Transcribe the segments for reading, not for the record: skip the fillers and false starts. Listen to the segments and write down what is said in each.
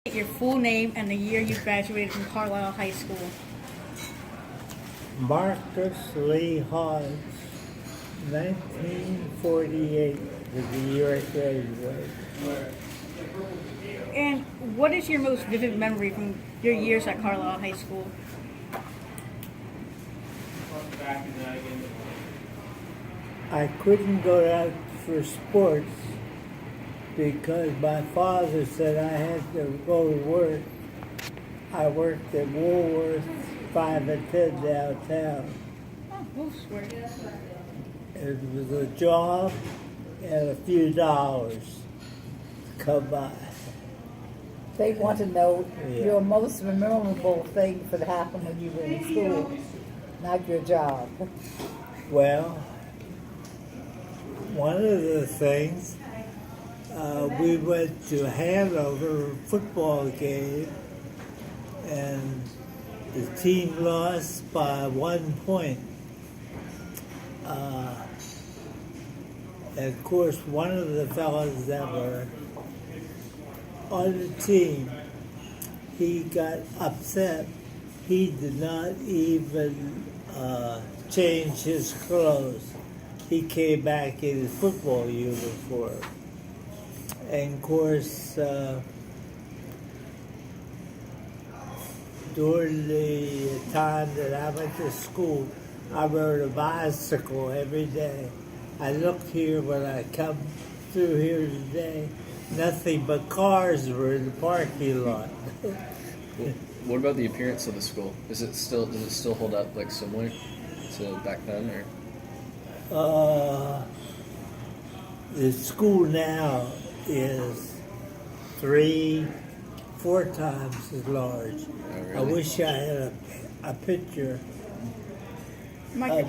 Your full name and the year you graduated from Carlisle High School. Marcus Lee Hodge, 1948 was the year I graduated. And what is your most vivid memory from your years at Carlisle High School? I couldn't go out for sports because my father said I had to go to work. I worked at Woolworth 5 and 10 downtown. Oh, Wolfsburg. It was a job and a few dollars to come by. They want to know Yeah. your most memorable things that happened when you were in school, not your job. Well, one of the things, we went to Hanover football game, and the team lost by 1 point. And of course, one of the fellows that were on the team, he got upset. He did not even change his clothes. He came back in his football uniform. And of course, during the time that I went to school, I rode a bicycle every day. I look here when I come through here today, nothing but cars were in the parking lot. What about the appearance of the school? Does it still hold up like similar to back then, or? The school now is 3-4 times as large. Oh, really? I wish I had a picture. My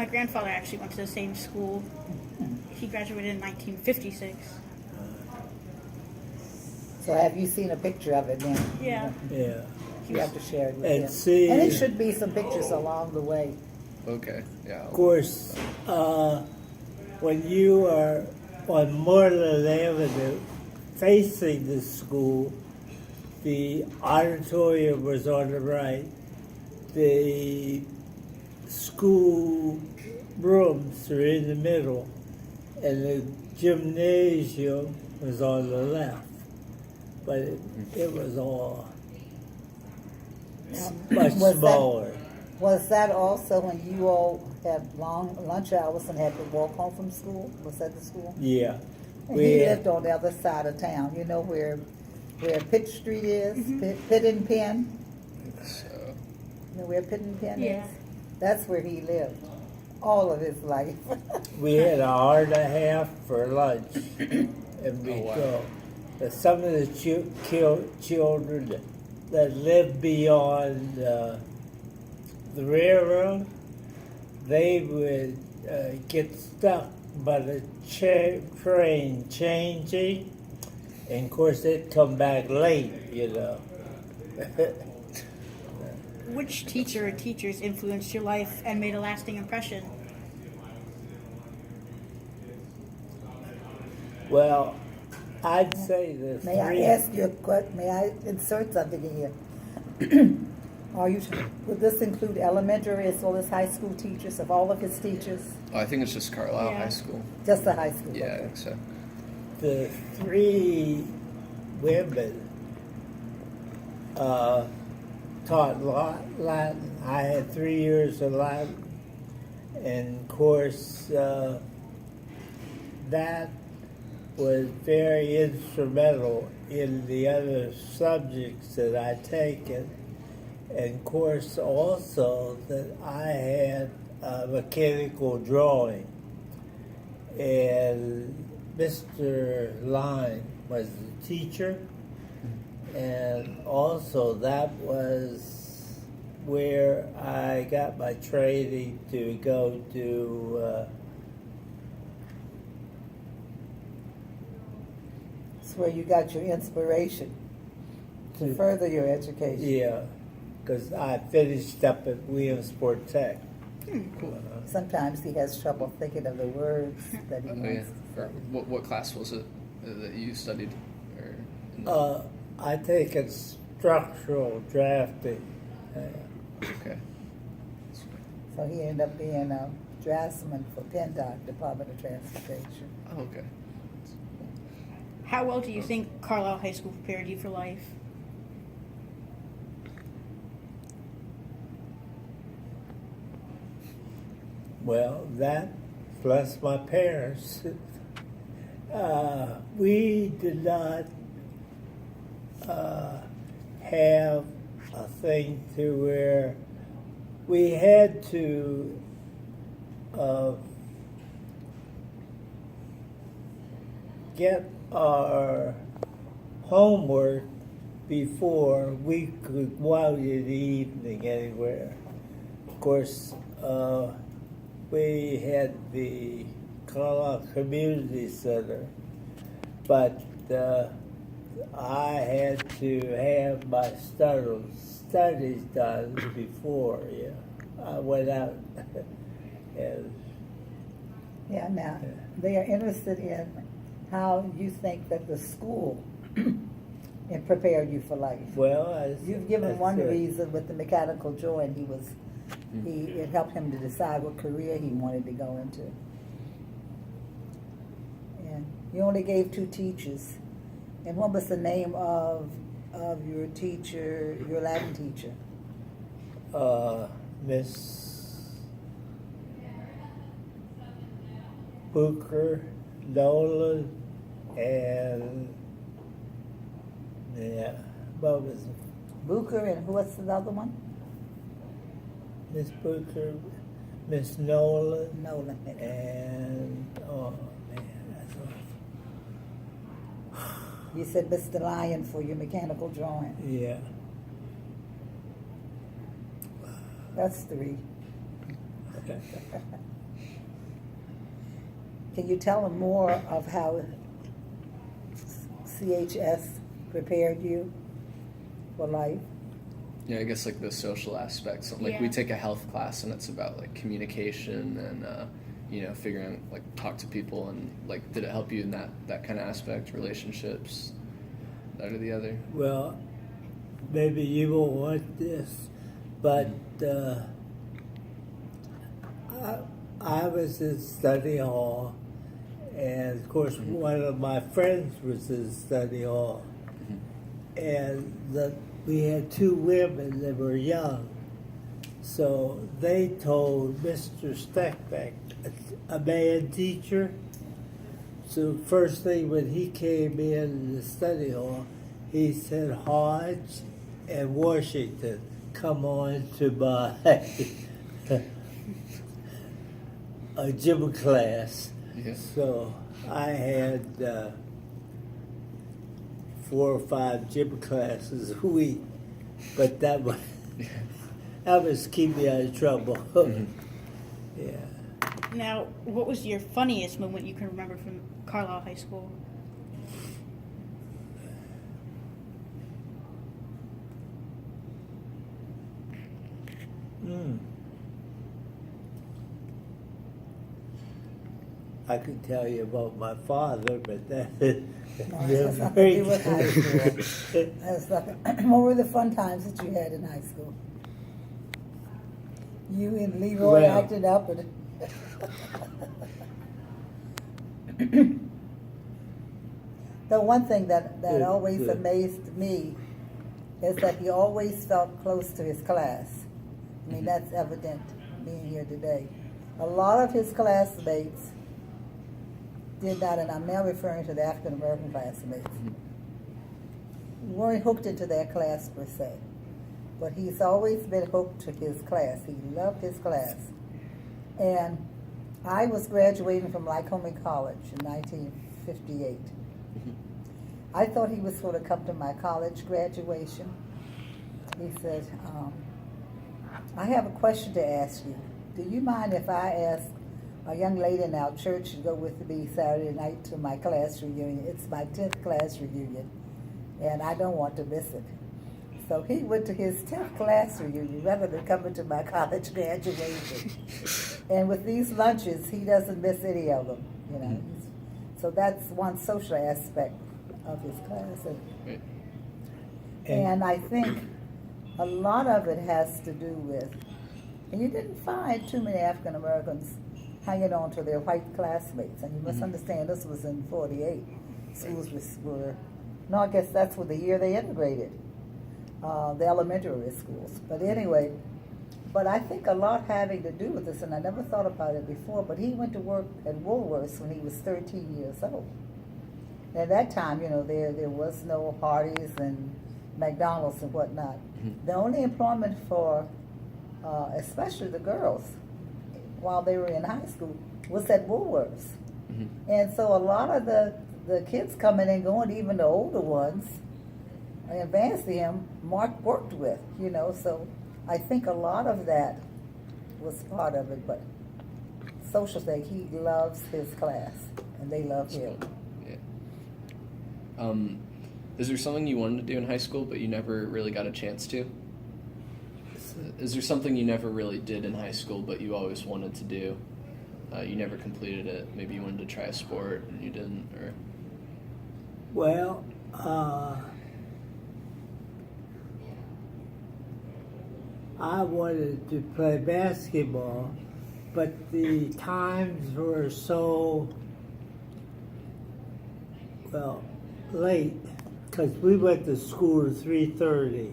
grandfather actually went to the same school. He graduated in 1956. So have you seen a picture of it then? Yeah. Yeah. You have to share it with And him. see- And it should be some pictures along the way. Okay, yeah. Of course, when you are on Moreland Avenue facing the school, the auditorium was on the right. The school rooms were in the middle, and the gymnasium was on the left. But it was all much Was that- smaller. Was that also when you all had long lunch hours and had to walk home from school? Was that the school? Yeah. And he lived on the other side of town, you know where Pitt Street is? Pitt and Penn? So, You know where Pitt and Penn Yeah. is? That's where he lived all of his life. We had an hour and a half for lunch, and we'd Oh, wow. go. But some of the children that lived beyond the railroad, they would get stuck by the train changing, and of course they'd come back late, you know. Which teacher or teachers influenced your life and made a lasting impression? Well, I'd say the May I three. ask you a question? May I insert something in here? Would this include elementary as well as high school teachers, of all of his teachers? oh, I think it's just Carlisle Yeah. High School. Just the high school? Yeah, I okay. think so. The three women taught Latin. I had 3 years of Latin, and of course that was very instrumental in the other subjects that I taken. And of course also that I had mechanical drawing, and Mr. Line was the teacher, and also that was where I got my training to go to It's where you got your inspiration to further your education. yeah, because I finished up at Williamsport Tech. Sometimes he has trouble thinking of the words that he Oh, wants yeah. to Or say. what class was it that you studied? Or in the- I think it's structural drafting. Okay. So he ended up being a draftsman for PennDOT, Department of Transportation. Oh, okay. How well do you think Carlisle High School prepared you for life? Well, that plus my parents. We did not have a thing to where we had to get our homework before we could go out in the evening anywhere. Of course, we had the Carlisle Community Center, but I had to have my studies done before I went out. And Yeah, now, they are interested in how you think that the school it prepared you for life. well, You've given one that's it. reason with the mechanical joint, it helped him to decide what career he wanted to go into. And you only gave 2 teachers. And what was the name of your teacher, your Latin teacher? Miss Booker, Nolan, and what was it? Booker, and what's the other one? Miss Booker, Miss Nolan, Nolan. and oh man, that's all. You said Mr. Lyon for your mechanical drawing. Yeah. That's 3. Can you tell them more of how CHS prepared you for life? Yeah, I guess like the social aspects. Like we Yeah. take a health class, and it's about like communication and figuring like talk to people, and like did it help you in that kind of aspect, relationships, that or the other? Well, maybe you won't want this, but I was in study hall, and of course one of my friends was in study hall, and we had 2 women that were young, so they told Mr. Steckbeck, a man teacher. So first thing when he came in the study hall, he said, Hodge and Washington, come on to my a gym class. Yeah. So I had 4 or 5 gym classes a week, but that was keep me out of trouble. Yeah. Now, what was your funniest moment you can remember from Carlisle High School? I could tell you about my father, but that No, that has nothing to do with high school. That's nothing. What were the fun times that you had in high school? You and Leroy Well. acted up, and the one thing that Good, always good. amazed me is that he always felt close to his class. I mean, that's evident being here today. A lot of his classmates did not, and I'm now referring to the African American classmates, weren't hooked into their class per se. But he's always been hooked to his class. He loved his class. And I was graduating from Lycoming College in 1958. I thought he was going to come to my college graduation. He said, I have a question to ask you. Do you mind if I ask a young lady in our church to go with me Saturday night to my class reunion? It's my 10th class reunion, and I don't want to miss it. So he went to his 10th class reunion rather than coming to my college graduation. And with these lunches, he doesn't miss any of them, you know. So that's one social aspect of his class. And Right. And I think a lot of it has to do with, and you didn't find too many African Americans hanging on to their white classmates. And you must understand, this was in 48. Schools were, no, I guess that's what the year they integrated, the elementary schools. But anyway, but I think a lot having to do with this, and I never thought about it before, but he went to work at Woolworths when he was 13 years old. At that time, you know, there was no Hardee's and McDonald's and whatnot. The only employment for, especially the girls, while they were in high school, was at Woolworths. And so a lot of the kids coming and going, even the older ones, advanced to him, Mark worked with, you know, so I think a lot of that was part of it, but social thing, he loves his class, and they love him. Yeah. Is there something you wanted to do in high school but you never really got a chance to? Is there something you never really did in high school but you always wanted to do? You never completed it. Maybe you wanted to try a sport and you didn't, or... Well, I wanted to play basketball, but the times were so, well, late, because we went to school at 3:30.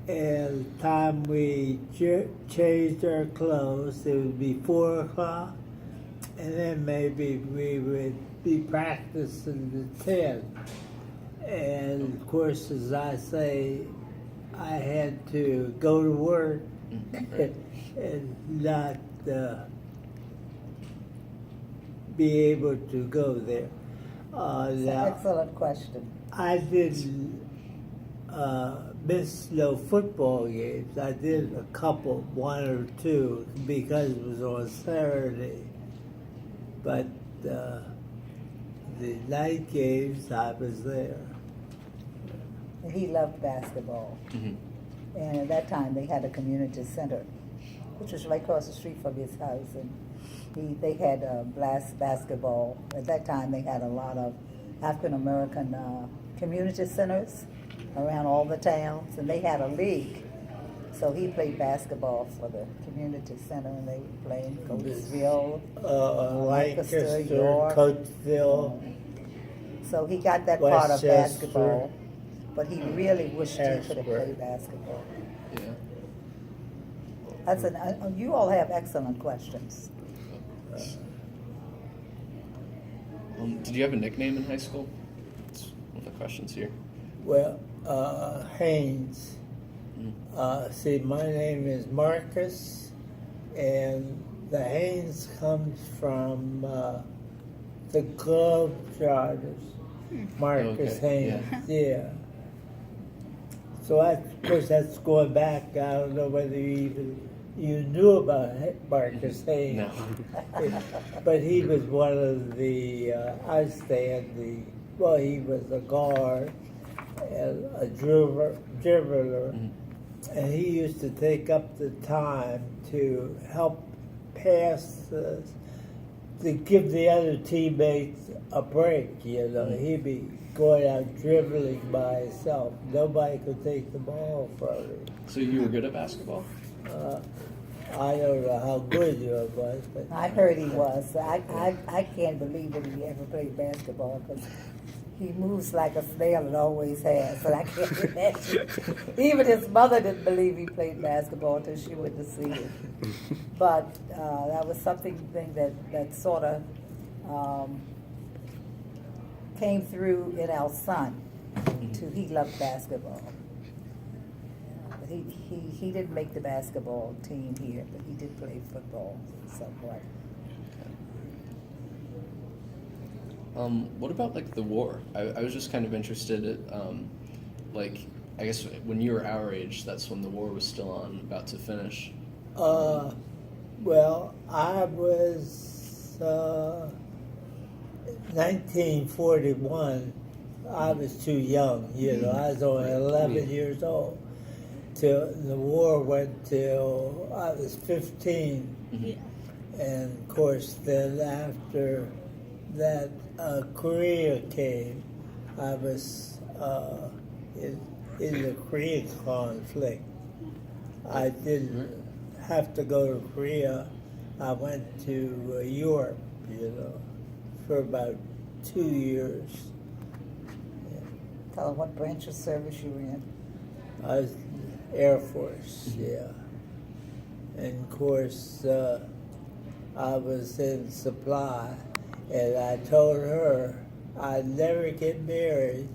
And the time we changed our clothes, it would be 4 o'clock, and then maybe we would be practicing at 10. And of course, as I say, I had to go to work and not be able to go there. Now, Excellent question. I didn't miss no football games. I did a couple, 1 or 2, because it was on Saturday. But the night games, I was there. And he loved basketball. And at that time, they had a community center, which was right across the street from his house. And they had basketball. At that time, they had a lot of African American community centers around all the towns, and they had a league. So he played basketball for the community center, and they were playing Coatesville, Lancaster, York. Coatesville. So he got that part of Westchester. basketball, but he really wished he could have Harrisburg. played basketball. Yeah. That's you all have excellent questions. Did you have a nickname in high school? That's one of the questions here. Well, Haynes. See, my name is Marcus, and the Haynes comes from the Globetrotters. Marcus Okay, Haynes, yeah. So of course that's going back. I don't know whether you knew about Marcus Haynes. No. But he was one of the outstanding. Well, he was a guard and a dribbler, and he used to take up the time to help pass to give the other teammates a break. You know, he'd be going out dribbling by himself. Nobody could take the ball from him. So you were good at basketball? I don't know how good you was, but I heard he was. I can't believe that he ever played basketball because he moves like a snail and always has. And I can't imagine. Even his mother didn't believe he played basketball until she went to see him. But that was something that sort of came through in our son. He loved basketball. But he didn't make the basketball team here, but he did play football somewhat. What about like the war? I was just kind of interested at like, I guess when you were our age, that's when the war was still on, about to finish. well, I was 1941. I was too young, you know. I was only 11 years old. Till the war went till I was 15, and of course, then after that, Korea came. I was in the Korean conflict. I didn't have to go to Korea. I went to Europe, for about 2 years. Tell them what branch of service you were in. I was Air Force, yeah. And of course, I was in supply, and I told her I'd never get married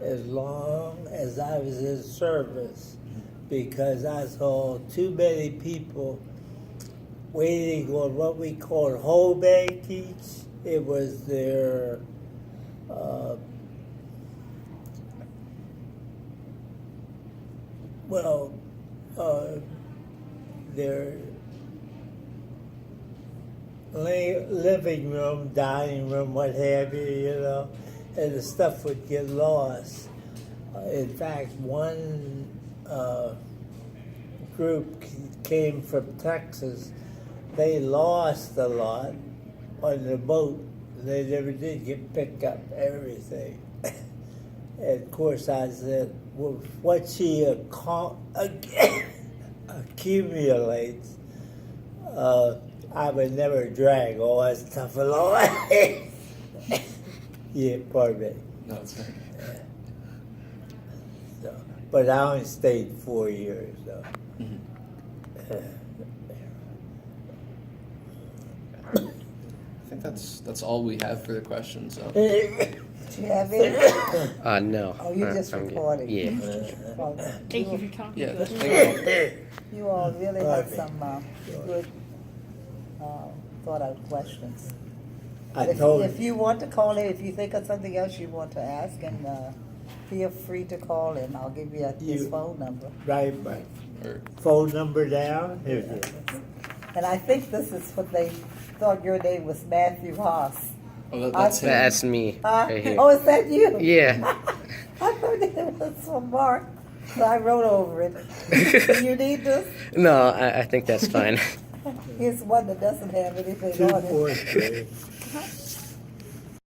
as long as I was in service, because I saw too many people waiting on what we called home ec teach. It was their their living room, dining room, what have you, and the stuff would get lost. In fact, one group came from Texas. They lost a lot on the boat. They never did get picked up, everything. And of course, I said, well, what she accumulates, I would never drag all that stuff along. Yeah, pardon me. No, it's fine. So, but I only stayed 4 years, though. Mhm. I think that's all we have for the questions. So. Do you have any? No. Oh, you just I'm good. recording. Yeah. Well, Thank you for talking Yeah, to us. thank you. You all really have some good thought out questions. I If, told if you want to call in, if you think of something else you want to ask, and feel free to call in. I'll give you his You- phone number. write my Or, phone number down. Here's it. And I think this is what they thought your name was, Matthew Haas. that's him. That's me right here. Oh, is that you? Yeah. I thought it was from Mark, so I wrote over it. Do you need this? No, I think that's fine. Here's one that doesn't have anything on it. 243